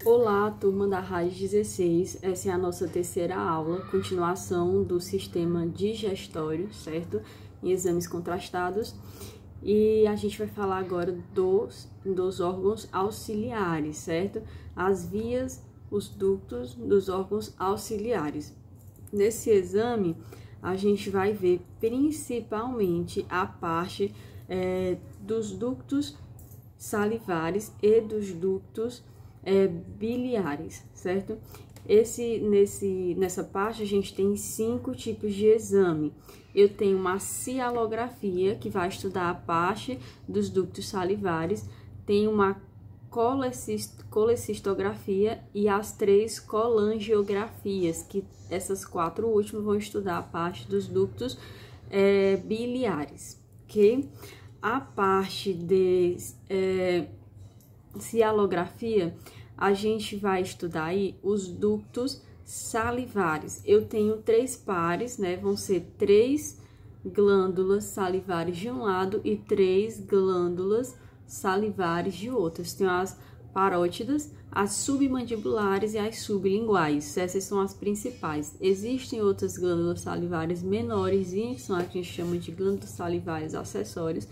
Olá, turma da RAIS 16, essa é a nossa terceira aula, continuação do sistema digestório, certo? Em exames contrastados. E a gente vai falar agora dos órgãos auxiliares, certo? As vias, os ductos dos órgãos auxiliares. Nesse exame, a gente vai ver principalmente a parte dos ductos salivares e dos ductos biliares, certo? Nessa parte a gente tem 5 tipos de exame. Eu tenho uma cialografia, que vai estudar a parte dos ductos salivares, tem uma colecistografia e as 3 colangiografias, que essas 4 últimas vão estudar a parte dos ductos biliares, ok? A parte de cialografia, a gente vai estudar aí os ductos salivares. Eu tenho 3 pares, né? Vão ser 3 glândulas salivares de um lado e 3 glândulas salivares de outro. Tem as parótidas, as submandibulares e as sublinguais. Essas são as principais. Existem outras glândulas salivares menores, que são as que a gente chama de glândulas salivares acessórias,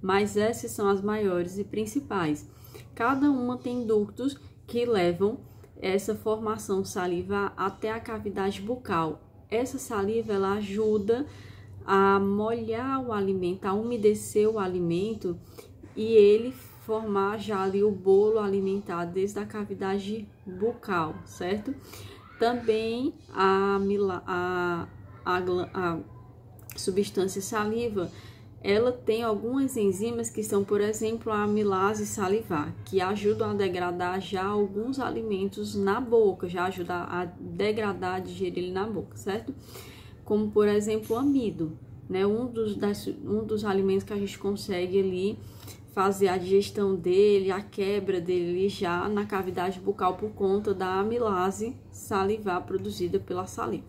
mas essas são as maiores e principais. Cada uma tem ductos que levam essa formação salivar até a cavidade bucal. Essa saliva, ela ajuda a molhar o alimento, a umedecer o alimento e ele formar já ali o bolo alimentar desde a cavidade bucal, certo? Também a substância saliva, ela tem algumas enzimas que são, por exemplo, a amilase salivar, que ajudam a degradar já alguns alimentos na boca, já ajuda a degradar, digerir ele na boca, certo? Como, por exemplo, o amido, né? Um dos alimentos que a gente consegue ali fazer a digestão dele, a quebra dele já na cavidade bucal por conta da amilase salivar produzida pela saliva.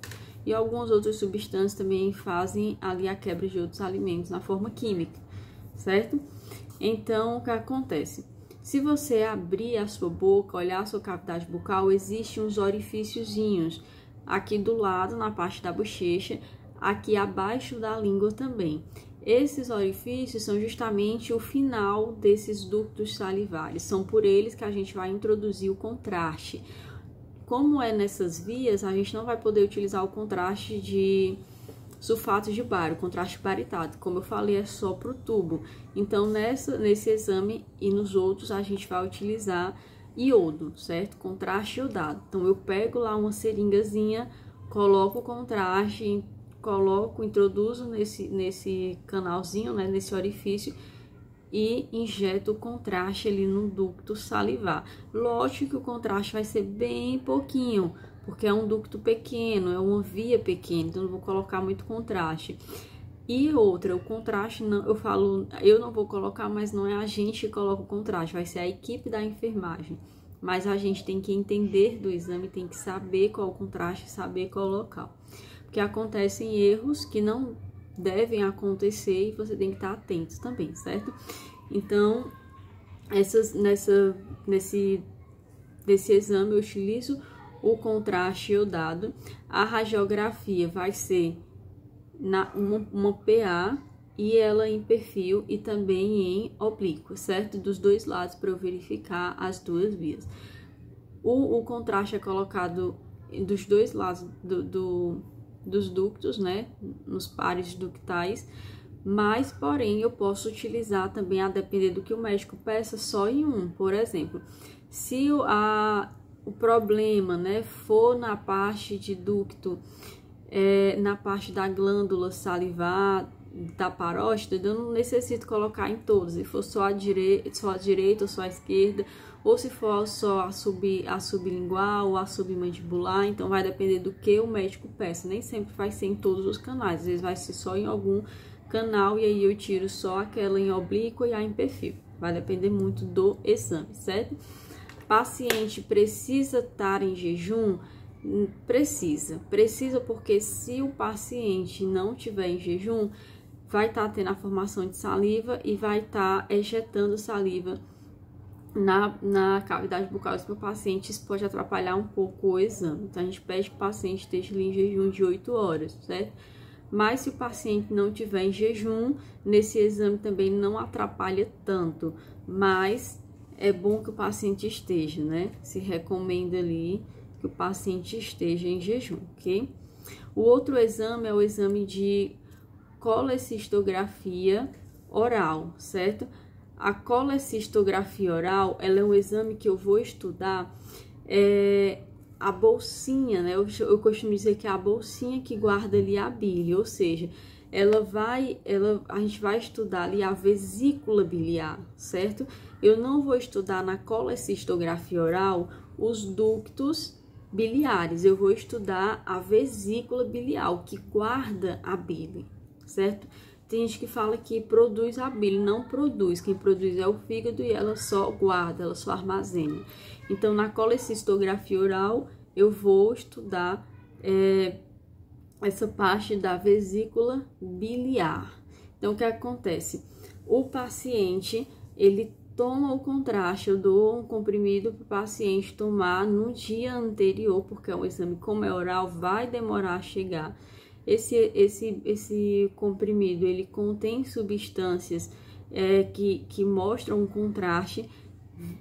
E algumas outras substâncias também fazem ali a quebra de outros alimentos na forma química, certo? Então, o que acontece? Se você abrir a sua boca, olhar a sua cavidade bucal, existem uns orifíciozinhos aqui do lado, na parte da bochecha, aqui abaixo da língua também. Esses orifícios são justamente o final desses ductos salivares, são por eles que a gente vai introduzir o contraste. Como é nessas vias, a gente não vai poder utilizar o contraste de sulfato de bário, contraste baritado. Como eu falei, é só para o tubo. Então, nesse exame e nos outros, a gente vai utilizar iodo, certo? Contraste iodado. Então, eu pego lá uma seringazinha, coloco o contraste, introduzo nesse canalzinho, né, nesse orifício, e injeto o contraste ali no ducto salivar. Lógico que o contraste vai ser bem pouquinho, porque é um ducto pequeno, é uma via pequena, então não vou colocar muito contraste. E outra, o contraste, não, eu não vou colocar, mas não é a gente que coloca o contraste, vai ser a equipe da enfermagem. Mas a gente tem que entender do exame, tem que saber qual o contraste, saber qual o local. Porque acontecem erros que não devem acontecer e você tem que estar atento também, certo? Então, nesse exame eu utilizo o contraste iodado. A radiografia vai ser uma PA e ela em perfil e também em oblíquo, certo? Dos dois lados, para eu verificar as duas vias. O contraste é colocado dos dois lados dos ductos, né, nos pares ductais, mas, porém, eu posso utilizar também, a depender do que o médico peça, só em um. Por exemplo, se o problema, né, for na parte de ducto, na parte da glândula salivar, da parótida, eu não necessito colocar em todos, se for só a direita ou só a esquerda, ou se for só a sublingual ou a submandibular, então vai depender do que o médico peça, nem sempre vai ser em todos os canais, às vezes vai ser só em algum canal e aí eu tiro só aquela em oblíqua e a em perfil, vai depender muito do exame, certo? Paciente precisa estar em jejum? Precisa porque se o paciente não tiver em jejum, vai estar tendo a formação de saliva e vai estar ejetando saliva na cavidade bucal do paciente, isso pode atrapalhar um pouco o exame. Então, a gente pede que o paciente esteja ali em jejum de 8 horas, certo? Mas se o paciente não tiver em jejum, nesse exame também não atrapalha tanto, mas é bom que o paciente esteja, né? Se recomenda ali que o paciente esteja em jejum, ok? O outro exame é o exame de colecistografia oral, certo? A colecistografia oral, ela é um exame que eu vou estudar a bolsinha, né? Eu costumo dizer que é a bolsinha que guarda ali a bile, ou seja, a gente vai estudar ali a vesícula biliar, certo? Eu não vou estudar na colecistografia oral os ductos biliares, eu vou estudar a vesícula biliar, o que guarda a bile, certo? Tem gente que fala que produz a bile, não produz. Quem produz é o fígado e ela só guarda, ela só armazena. Então, na colecistografia oral, eu vou estudar essa parte da vesícula biliar. Então, o que acontece? O paciente, ele toma o contraste, eu dou um comprimido para o paciente tomar no dia anterior, porque é um exame, como é oral, vai demorar a chegar. Esse comprimido, ele contém substâncias que mostram um contraste.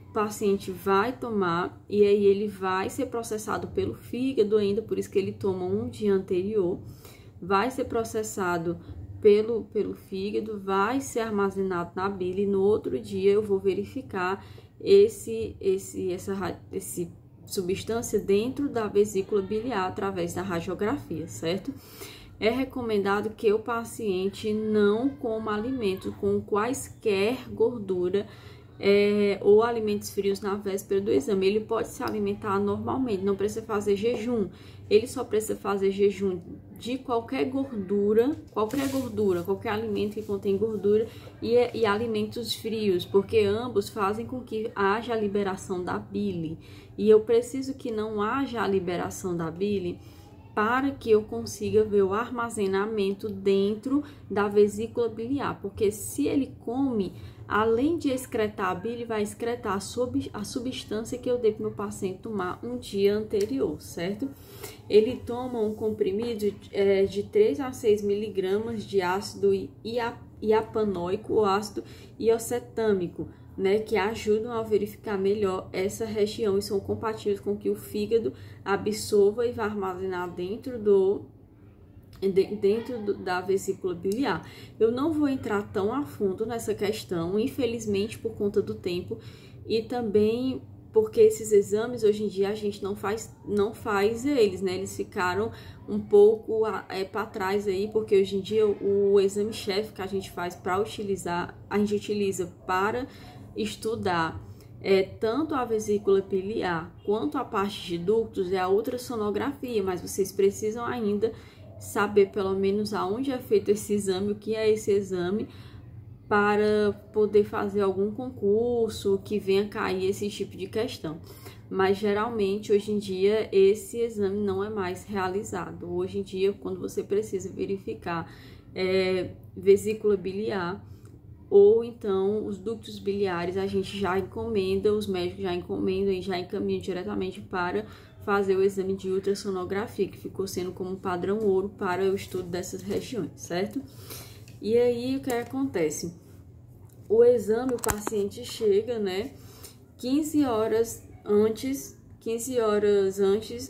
O paciente vai tomar e aí ele vai ser processado pelo fígado ainda, por isso que ele toma um dia anterior, vai ser processado pelo fígado, vai ser armazenado na bile e no outro dia eu vou verificar essa substância dentro da vesícula biliar através da radiografia, certo? É recomendado que o paciente não coma alimentos com quaisquer gordura ou alimentos frios na véspera do exame. Ele pode se alimentar normalmente, não precisa fazer jejum. Ele só precisa fazer jejum de qualquer gordura, qualquer alimento que contém gordura e alimentos frios, porque ambos fazem com que haja a liberação da bile. E eu preciso que não haja a liberação da bile para que eu consiga ver o armazenamento dentro da vesícula biliar, porque se ele come, além de excretar a bile, vai excretar a substância que eu dei para o meu paciente tomar um dia anterior, certo? Ele toma um comprimido de 3 a 6 miligramas de ácido iapanóico ou ácido iocetâmico, né, que ajudam a verificar melhor essa região e são compatíveis com que o fígado absorva e vai armazenar dentro da vesícula biliar. Eu não vou entrar tão a fundo nessa questão, infelizmente, por conta do tempo e também porque esses exames hoje em dia a gente não faz eles, né? Eles ficaram um pouco para trás aí, porque hoje em dia o exame-chefe que a gente faz para utilizar, a gente utiliza para estudar tanto a vesícula biliar quanto a parte de ductos, é a ultrassonografia, mas vocês precisam ainda saber pelo menos aonde é feito esse exame, o que é esse exame, para poder fazer algum concurso que venha cair esse tipo de questão. Mas geralmente hoje em dia esse exame não é mais realizado. Hoje em dia, quando você precisa verificar vesícula biliar ou então os ductos biliares, a gente já encomenda, os médicos já encomendam e já encaminham diretamente para fazer o exame de ultrassonografia, que ficou sendo como padrão ouro para o estudo dessas regiões, certo? E aí, o que acontece? O exame, o paciente chega, né, 15 horas antes,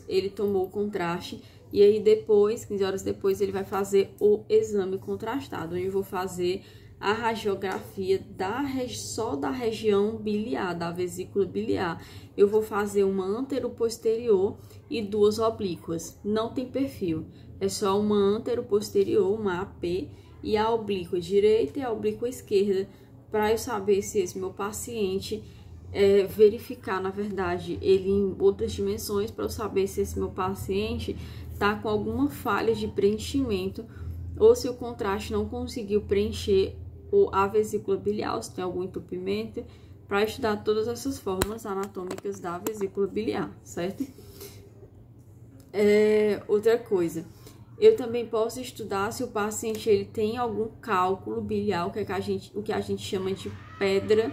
ele tomou o contraste, e aí depois, 15 horas depois, ele vai fazer o exame contrastado, onde eu vou fazer a radiografia só da região biliar, da vesícula biliar. Eu vou fazer uma anteroposterior e 2 oblíquas. Não tem perfil, é só uma anteroposterior, uma AP, e a oblíqua direita e a oblíqua esquerda, para eu saber se esse meu paciente verificar, na verdade, ele em outras dimensões, para eu saber se esse meu paciente tá com alguma falha de preenchimento ou se o contraste não conseguiu preencher a vesícula biliar, se tem algum entupimento, para estudar todas essas formas anatômicas da vesícula biliar, certo? Outra coisa, eu também posso estudar se o paciente ele tem algum cálculo biliar, o que a gente chama de pedra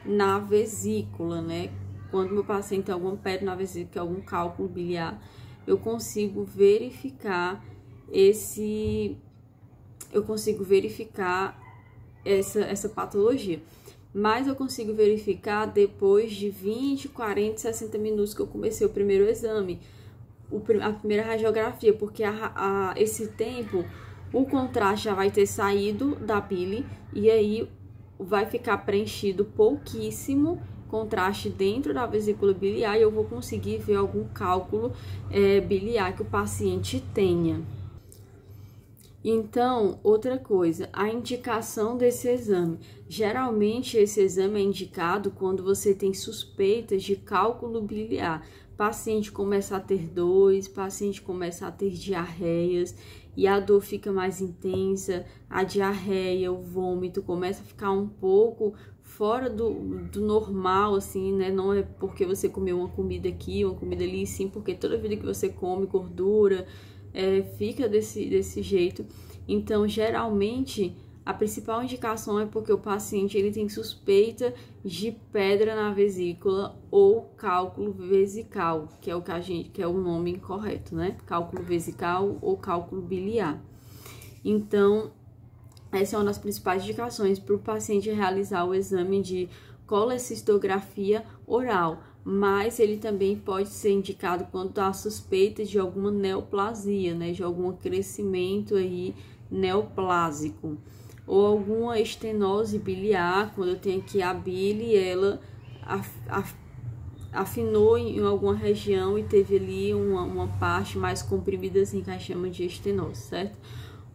na vesícula, né? Quando meu paciente tem alguma pedra na vesícula, algum cálculo biliar, eu consigo verificar essa patologia. Mas eu consigo verificar depois de 20, 40, 60 minutos que eu comecei o primeiro exame, a primeira radiografia, porque esse tempo o contraste já vai ter saído da bile e aí vai ficar preenchido pouquíssimo contraste dentro da vesícula biliar e eu vou conseguir ver algum cálculo biliar que o paciente tenha. Então, outra coisa, a indicação desse exame. Geralmente, esse exame é indicado quando você tem suspeitas de cálculo biliar. Paciente começa a ter dores, paciente começa a ter diarreias e a dor fica mais intensa, a diarreia, o vômito começa a ficar um pouco fora do normal, assim, né? Não é porque você comeu uma comida aqui, uma comida ali, sim, porque toda vida que você come gordura, fica desse jeito. Então, geralmente, a principal indicação é porque o paciente ele tem suspeita de pedra na vesícula ou cálculo vesical, que é o nome correto, né? Cálculo vesical ou cálculo biliar. Então, essa é uma das principais indicações para o paciente realizar o exame de colecistografia oral, mas ele também pode ser indicado quando há suspeita de alguma neoplasia, né, de algum crescimento aí neoplásico, ou alguma estenose biliar, quando eu tenho aqui a bile, ela afinou em alguma região e teve ali uma parte mais comprimida, assim, que a gente chama de estenose, certo?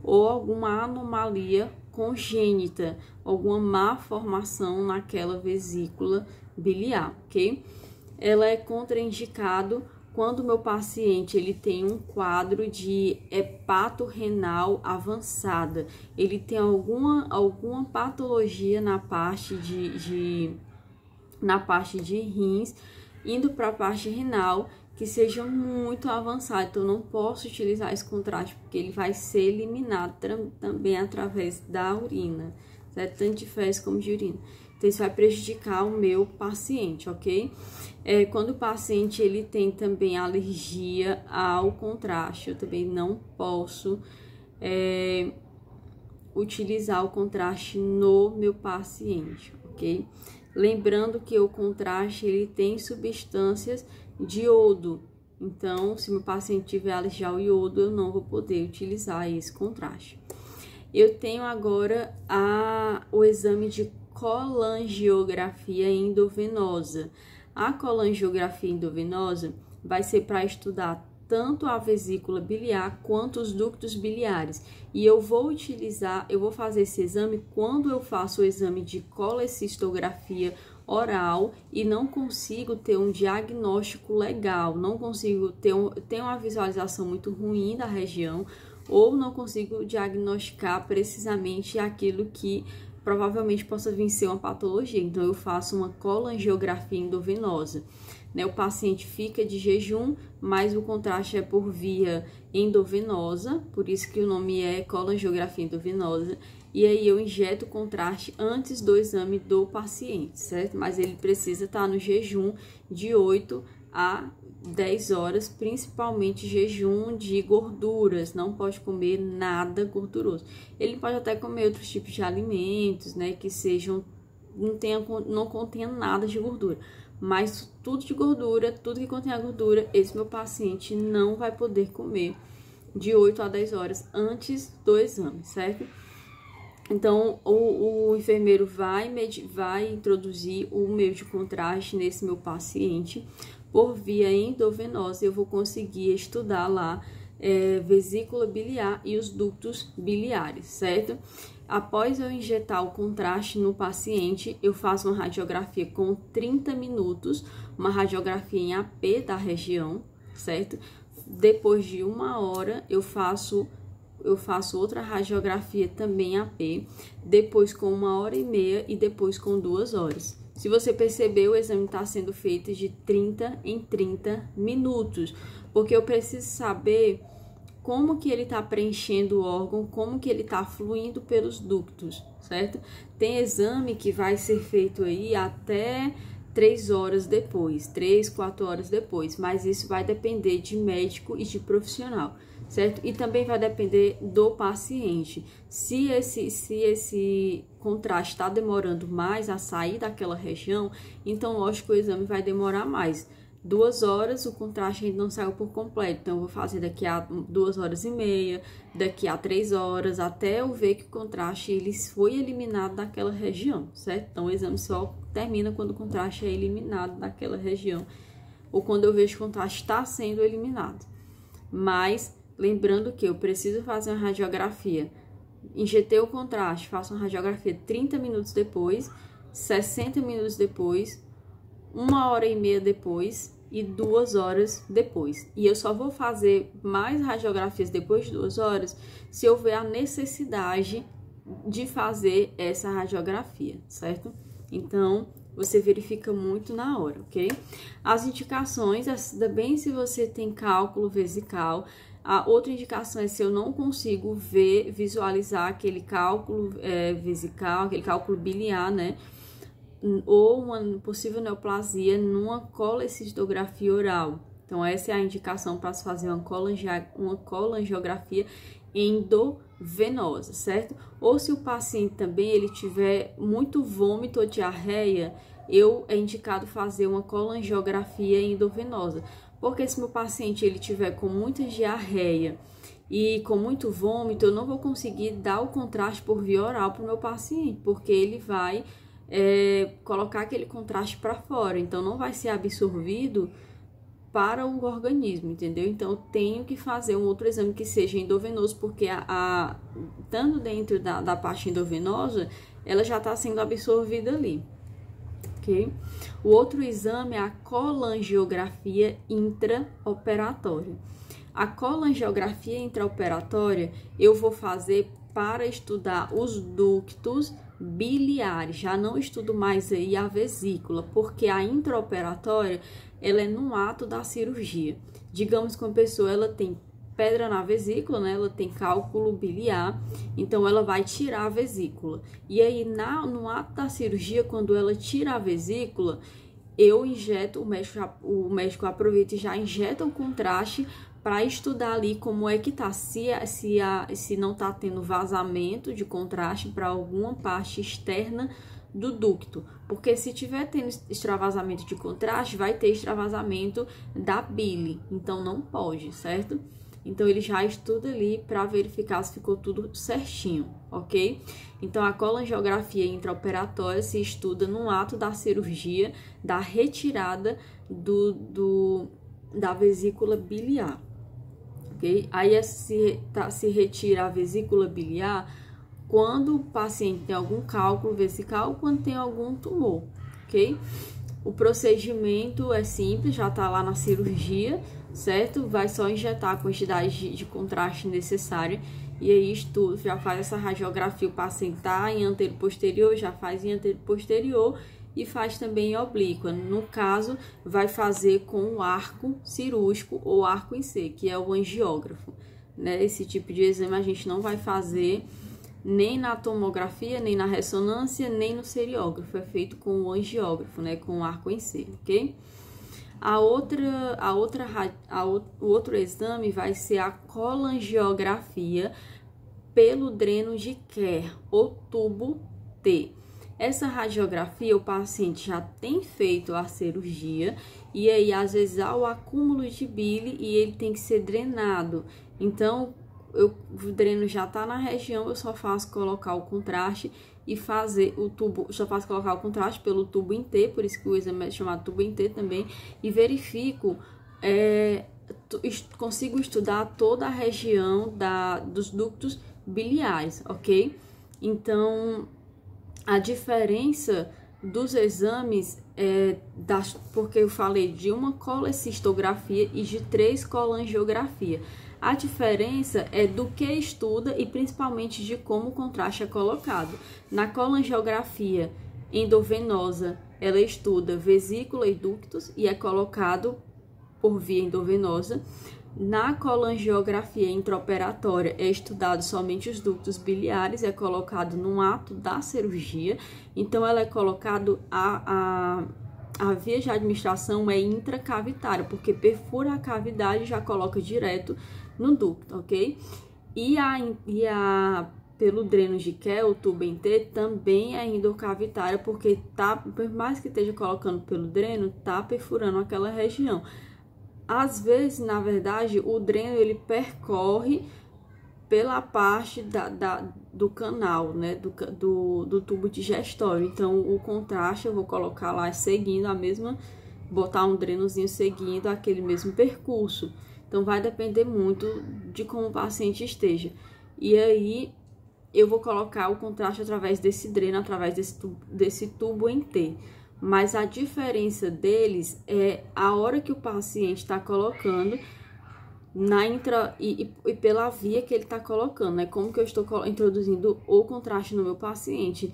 Ou alguma anomalia congênita, alguma má formação naquela vesícula biliar, ok? Ela é contraindicado quando o meu paciente ele tem um quadro de hepatorrenal avançada, ele tem alguma patologia na parte de rins, indo para a parte renal, que seja muito avançado. Então, eu não posso utilizar esse contraste, porque ele vai ser eliminado também através da urina, certo? Tanto de fezes como de urina. Então, isso vai prejudicar o meu paciente, ok? Quando o paciente ele tem também alergia ao contraste, eu também não posso utilizar o contraste no meu paciente, ok? Lembrando que o contraste ele tem substâncias de iodo, então se meu paciente tiver alergia ao iodo, eu não vou poder utilizar esse contraste. Eu tenho agora o exame de colangiografia endovenosa. A colangiografia endovenosa vai ser para estudar tanto a vesícula biliar quanto os ductos biliares. E eu vou fazer esse exame quando eu faço o exame de colecistografia oral e não consigo ter um diagnóstico legal, não consigo ter uma visualização muito ruim da região, ou não consigo diagnosticar precisamente aquilo que provavelmente possa vir ser uma patologia. Então, eu faço uma colangiografia endovenosa. Né? O paciente fica de jejum, mas o contraste é por via endovenosa, por isso que o nome é colangiografia endovenosa. E aí eu injeto o contraste antes do exame do paciente, certo? Mas ele precisa estar no jejum de 8 a 10 horas, principalmente jejum de gorduras, não pode comer nada gorduroso. Ele pode até comer outros tipos de alimentos, né, que não contenha nada de gordura, mas tudo de gordura, tudo que contenha gordura, esse meu paciente não vai poder comer de 8 a 10 horas antes do exame, certo? Então, o enfermeiro vai introduzir o meio de contraste nesse meu paciente por via endovenosa. Eu vou conseguir estudar lá vesícula biliar e os ductos biliares, certo? Após eu injetar o contraste no paciente, eu faço uma radiografia com 30 minutos, uma radiografia em AP da região, certo? Depois de 1 hora, eu faço outra radiografia também AP, depois com 1h30 e depois com 2 horas. Se você perceber, o exame está sendo feito de 30 em 30 minutos, porque eu preciso saber como que ele está preenchendo o órgão, como que ele está fluindo pelos ductos, certo? Tem exame que vai ser feito aí até 3 horas depois, 3, 4 horas depois, mas isso vai depender de médico e de profissional, certo? E também vai depender do paciente. Se esse contraste está demorando mais a sair daquela região, então lógico o exame vai demorar mais. 2 horas o contraste ainda não saiu por completo, então eu vou fazer daqui a 2 horas e meia, daqui a 3 horas, até eu ver que o contraste ele foi eliminado daquela região, certo? Então o exame só termina quando o contraste é eliminado daquela região, ou quando eu vejo que o contraste está sendo eliminado. Mas lembrando que eu preciso fazer uma radiografia, injetei o contraste, faço uma radiografia 30 minutos depois, 60 minutos depois, 1 hora e meia depois e 2 horas depois. E eu só vou fazer mais radiografias depois de 2 horas se houver a necessidade de fazer essa radiografia, certo? Então, você verifica muito na hora, ok? As indicações, também se você tem cálculo vesical. A outra indicação é se eu não consigo visualizar aquele cálculo vesical, aquele cálculo biliar, né? Ou uma possível neoplasia numa colecistografia oral. Então, essa é a indicação para se fazer uma colangiografia endovenosa, certo? Ou se o paciente também ele tiver muito vômito ou diarreia, é indicado fazer uma colangiografia endovenosa. Porque se meu paciente ele tiver com muita diarreia e com muito vômito, eu não vou conseguir dar o contraste por via oral para o meu paciente, porque ele vai colocar aquele contraste para fora, então não vai ser absorvido para o organismo, entendeu? Então eu tenho que fazer um outro exame que seja endovenoso, porque estando dentro da parte endovenosa, ela já está sendo absorvida ali, ok? O outro exame é a colangiografia intraoperatória. A colangiografia intraoperatória eu vou fazer para estudar os ductos biliares, já não estudo mais aí a vesícula, porque a intraoperatória, ela é no ato da cirurgia. Digamos que uma pessoa, ela tem pedra na vesícula, né? Ela tem cálculo biliar, então ela vai tirar a vesícula. E aí, no ato da cirurgia, quando ela tira a vesícula, eu injeto, o médico aproveita e já injeta o contraste para estudar ali como é que tá, se não tá tendo vazamento de contraste para alguma parte externa do ducto, porque se tiver tendo extravasamento de contraste, vai ter extravasamento da bile, então não pode, certo? Então ele já estuda ali para verificar se ficou tudo certinho, ok? Então a colangiografia intraoperatória se estuda no ato da cirurgia, da retirada da vesícula biliar. Okay? Aí se retira a vesícula biliar quando o paciente tem algum cálculo vesical ou quando tem algum tumor, ok? O procedimento é simples, já tá lá na cirurgia, certo? Vai só injetar a quantidade de contraste necessária e aí já faz essa radiografia, o paciente tá em anteroposterior, já faz em anteroposterior e faz também em oblíqua. No caso, vai fazer com o arco cirúrgico ou arco em C, que é o angiógrafo, né? Esse tipo de exame a gente não vai fazer nem na tomografia, nem na ressonância, nem no seriógrafo. É feito com o angiógrafo, né? Com o arco em C, ok? O outro exame vai ser a colangiografia pelo dreno de Kerr, ou tubo T. Essa radiografia, o paciente já tem feito a cirurgia e aí às vezes há o acúmulo de bile e ele tem que ser drenado. Então, o dreno já está na região, eu só faço colocar o contraste e fazer o tubo, só faço colocar o contraste pelo tubo em T, por isso que o exame é chamado tubo em T também, e verifico, consigo estudar toda a região dos ductos biliares, ok? Então, a diferença dos exames porque eu falei de uma colecistografia e de 3 colangiografias. A diferença é do que estuda e principalmente de como o contraste é colocado. Na colangiografia endovenosa, ela estuda vesícula e ductos e é colocado por via endovenosa. Na colangiografia intraoperatória é estudado somente os ductos biliares, é colocado no ato da cirurgia, então ela é colocado a via de administração é intracavitária, porque perfura a cavidade e já coloca direto no ducto, ok? Pelo dreno de Kerr, o tubo em T, também é endocavitária, porque por mais que esteja colocando pelo dreno, tá perfurando aquela região. Às vezes, na verdade, o dreno ele percorre pela parte do canal, né, do tubo digestório. Então, o contraste eu vou colocar lá seguindo botar um drenozinho seguindo aquele mesmo percurso. Então, vai depender muito de como o paciente esteja. E aí, eu vou colocar o contraste através desse dreno, através desse tubo em T. Mas a diferença deles é a hora que o paciente está colocando e pela via que ele está colocando, né? Como que eu estou introduzindo o contraste no meu paciente.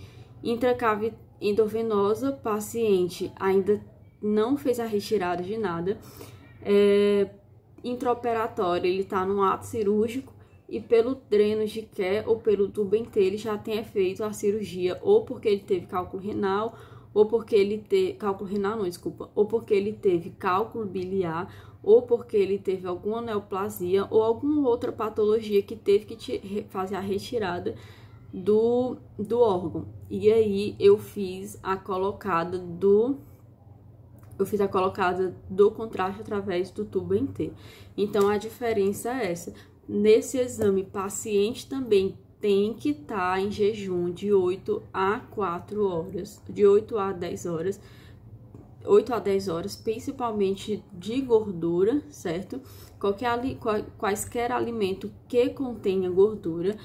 Endovenosa, paciente ainda não fez a retirada de nada. Intraoperatório, ele está no ato cirúrgico. E pelo dreno de Kerr ou pelo tubo em T, ele já tenha feito a cirurgia, ou porque ele teve cálculo renal, ou porque ele teve cálculo renal, não, desculpa, ou porque ele teve cálculo biliar, ou porque ele teve alguma neoplasia ou alguma outra patologia que teve que fazer a retirada do órgão. E aí eu fiz a colocada do contraste através do tubo em T. Então a diferença é essa. Nesse exame, paciente também tem que estar em jejum de 8 a 4 horas, de 8 a 10 horas, 8 a 10 horas, principalmente de gordura, certo? Quaisquer alimento que contenha gordura.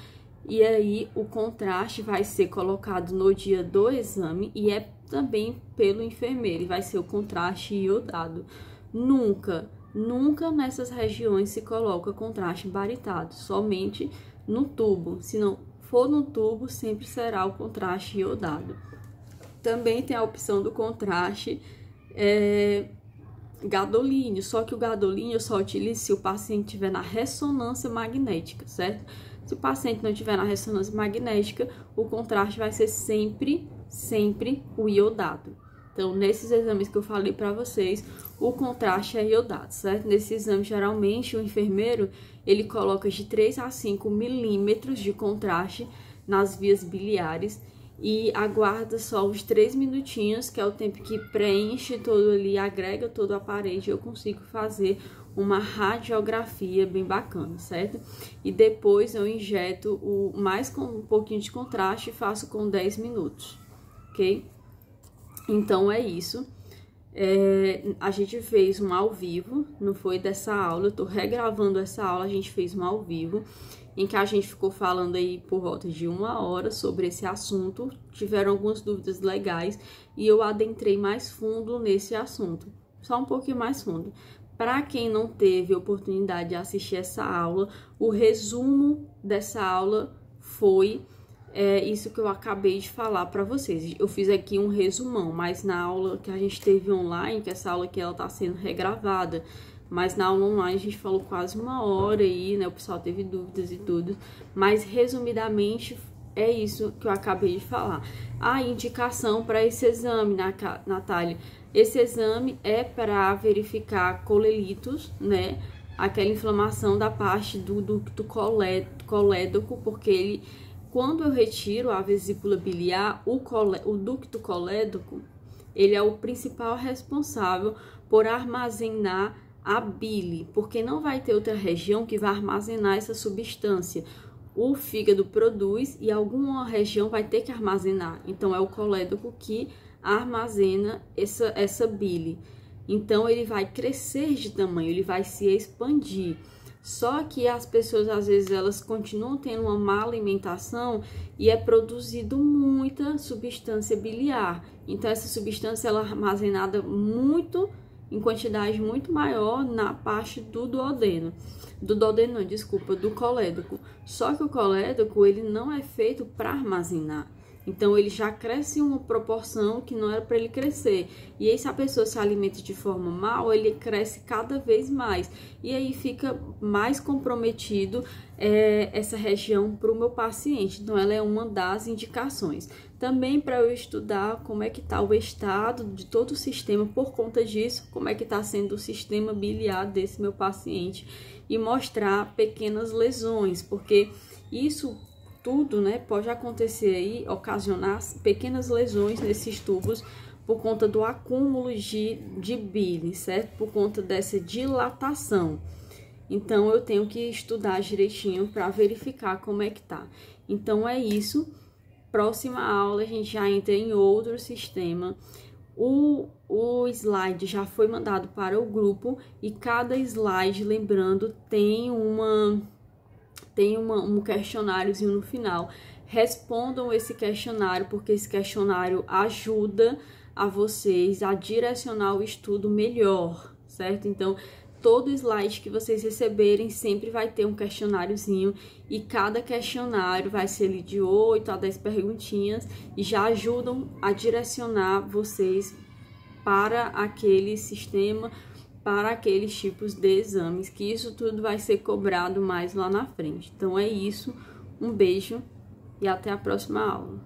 E aí, o contraste vai ser colocado no dia do exame e é também pelo enfermeiro, e vai ser o contraste iodado. Nunca nessas regiões se coloca contraste baritado, somente no tubo. Se não for no tubo, sempre será o contraste iodado. Também tem a opção do contraste gadolínio, só que o gadolínio eu só utilizo se o paciente estiver na ressonância magnética, certo? Se o paciente não estiver na ressonância magnética, o contraste vai ser sempre o iodado. Então, nesses exames que eu falei para vocês, o contraste é iodado, certo? Nesse exame, geralmente, o enfermeiro, ele coloca de 3 a 5 milímetros de contraste nas vias biliares e aguarda só uns 3 minutinhos, que é o tempo que preenche todo ali, agrega todo o aparelho, eu consigo fazer uma radiografia bem bacana, certo? E depois eu injeto mais com um pouquinho de contraste e faço com 10 minutos, ok? Então, é isso. A gente fez um ao vivo, não foi dessa aula, eu tô regravando essa aula, a gente fez um ao vivo, em que a gente ficou falando aí por volta de 1 hora sobre esse assunto, tiveram algumas dúvidas legais e eu adentrei mais fundo nesse assunto, só um pouquinho mais fundo. Para quem não teve oportunidade de assistir essa aula, o resumo dessa aula foi isso que eu acabei de falar para vocês. Eu fiz aqui um resumão, mas na aula que a gente teve online, que essa aula aqui ela tá sendo regravada, mas na aula online a gente falou quase 1 hora aí, né? O pessoal teve dúvidas e tudo, mas resumidamente é isso que eu acabei de falar. A indicação para esse exame, Natália, esse exame é para verificar colelitos, né? Aquela inflamação da parte do ducto colédoco, porque quando eu retiro a vesícula biliar, o ducto colédoco, ele é o principal responsável por armazenar a bile, porque não vai ter outra região que vai armazenar essa substância. O fígado produz e alguma região vai ter que armazenar. Então, é o colédoco que armazena essa bile. Então, ele vai crescer de tamanho, ele vai se expandir. Só que as pessoas, às vezes, elas continuam tendo uma má alimentação e é produzido muita substância biliar. Então, essa substância ela é armazenada em quantidade muito maior na parte do duodeno. Do colédoco. Só que o colédoco, ele não é feito para armazenar. Então, ele já cresce em uma proporção que não era para ele crescer. E aí, se a pessoa se alimenta de forma mal, ele cresce cada vez mais. E aí fica mais comprometido essa região para o meu paciente. Então, ela é uma das indicações. Também para eu estudar como é que está o estado de todo o sistema, por conta disso, como é que está sendo o sistema biliar desse meu paciente. E mostrar pequenas lesões, porque isso tudo, né, pode acontecer aí, ocasionar pequenas lesões nesses tubos por conta do acúmulo de bile, certo? Por conta dessa dilatação. Então, eu tenho que estudar direitinho para verificar como é que tá. Então, é isso. Próxima aula, a gente já entra em outro sistema. O slide já foi mandado para o grupo e cada slide, lembrando, tem um questionáriozinho no final. Respondam esse questionário, porque esse questionário ajuda a vocês a direcionar o estudo melhor, certo? Então, todo slide que vocês receberem sempre vai ter um questionáriozinho e cada questionário vai ser ali de 8 a 10 perguntinhas e já ajudam a direcionar vocês para aquele sistema, para aqueles tipos de exames, que isso tudo vai ser cobrado mais lá na frente. Então é isso, um beijo e até a próxima aula.